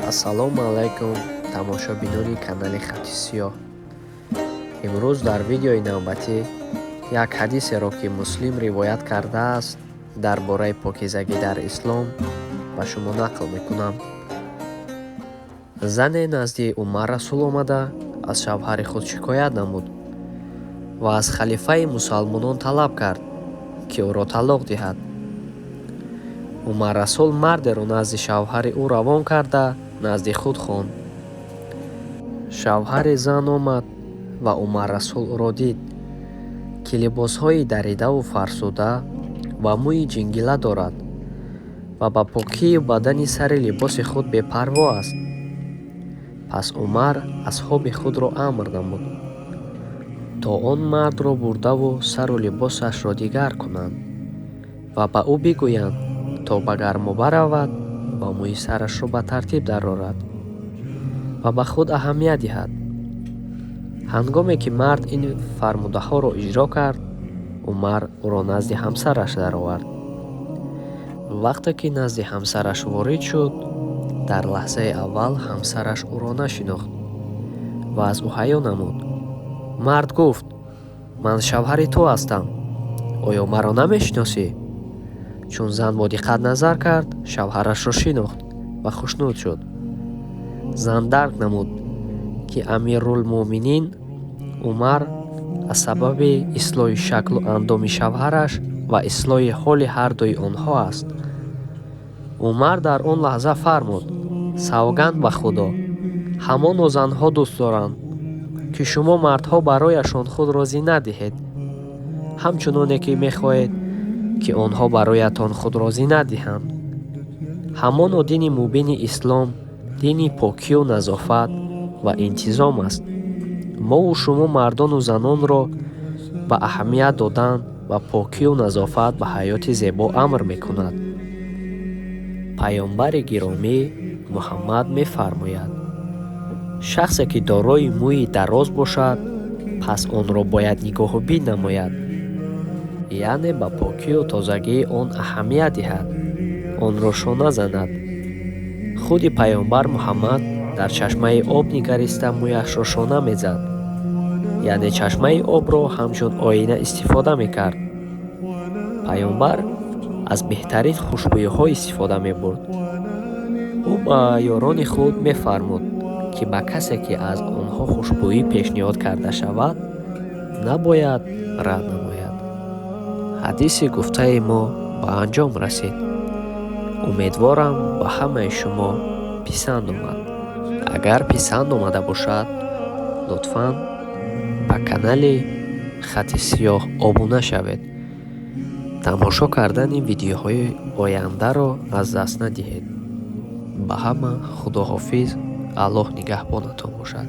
Ассалому алайкум тамошобинони канали Хати Сиёҳ. Имрӯз дар видеои навбатӣ як ҳадисеро ки Муслим ривоят кардааст дар бораи покизагӣ дар ислом ба шумо нақл мекунам. Зане назди Умар Расул омада аз шавҳари худ шикоят намуд ва аз халифаи мусалмонон талаб кард ки ӯро талоқ диҳад. Умар Расул мардеро назди шавҳари ӯ равон карда назди худ хонд. Шавҳари зан омад ва Умар Расул ӯро дид ки либосҳои даридаву фарсуда ва мӯи ҷингила дорад ва ба покии бадани сари либоси худ бепарво аст. Пас Умар асҳоби худро амр намуд то он мардро бурдаву сару либосашро дигар кунанд ва ба ӯ бигӯянд то ба гармоба равад ва мӯи сарашро ба тартиб дарорад ва ба худ аҳамият диҳад. ҳангоме ки мард ин фармудаҳоро иҷро кард, Умар ӯро назди ҳамсараш даровард. вақте ки назди ҳамсараш ворид шуд, дар лаҳзаи аввал ҳамсараш ӯро нашинохт ва аз ӯ ҳаё намуд. Мард гуфт: ман шавҳари ту ҳастам, оё маро намешиносӣ? Чун зан бо диққат назар кард, шавҳарашро шинохт ва хушнуд шуд. Зан дарк намуд ки амирулмуъминин Умар аз сабаби ислоҳи шаклу андоми шавҳараш ва ислоҳи ҳоли ҳардуи онҳо аст. Умар дар он лаҳза фармуд: савганд ба худо, ҳамоно занҳо дӯст доранд, ки шумо мардҳо барояшон худро зина диҳед, ҳамчуноне ки мехоҳед ки онҳо бароятон худро зина диҳанд. ҳамоно дини мубини ислом дини покию назофат ва интизом аст. мову шумо мардону занонро ба аҳамият додан ва покию назофат ба ҳаёти зебо амр мекунад. паёмбари гиромӣ Муҳаммад мефармояд: шахсе ки дорои мӯи дароз бошад, пас онро бояд нигоҳубин намояд, яъне ба покию тозагии он аҳамият диҳад, онро шона занад. худи паёмбар Муҳаммад дар чашмаи об нигариста мӯяшро шона мезад, яъне чашмаи обро ҳамчун оина истифода мекард. паёмбар аз беҳтарин хушбӯйиҳо истифода мебурд. ӯ ба ёрони худ мефармуд ки ба касе ки аз онҳо хушбӯйӣ пешниҳод карда шавад, набояд рад намояд. ҳадиси гуфтаи мо ба анҷом расид. умедворам ба ҳамаи шумо писанд омад. агар писанд омада бошад, лутфан ба канали Хати Сиёҳ обуна шавед. тамошо кардани видеоҳои ояндаро аз даст надиҳед. ба ҳама худоҳофиз. аллоҳ нигаҳбонатон бошад.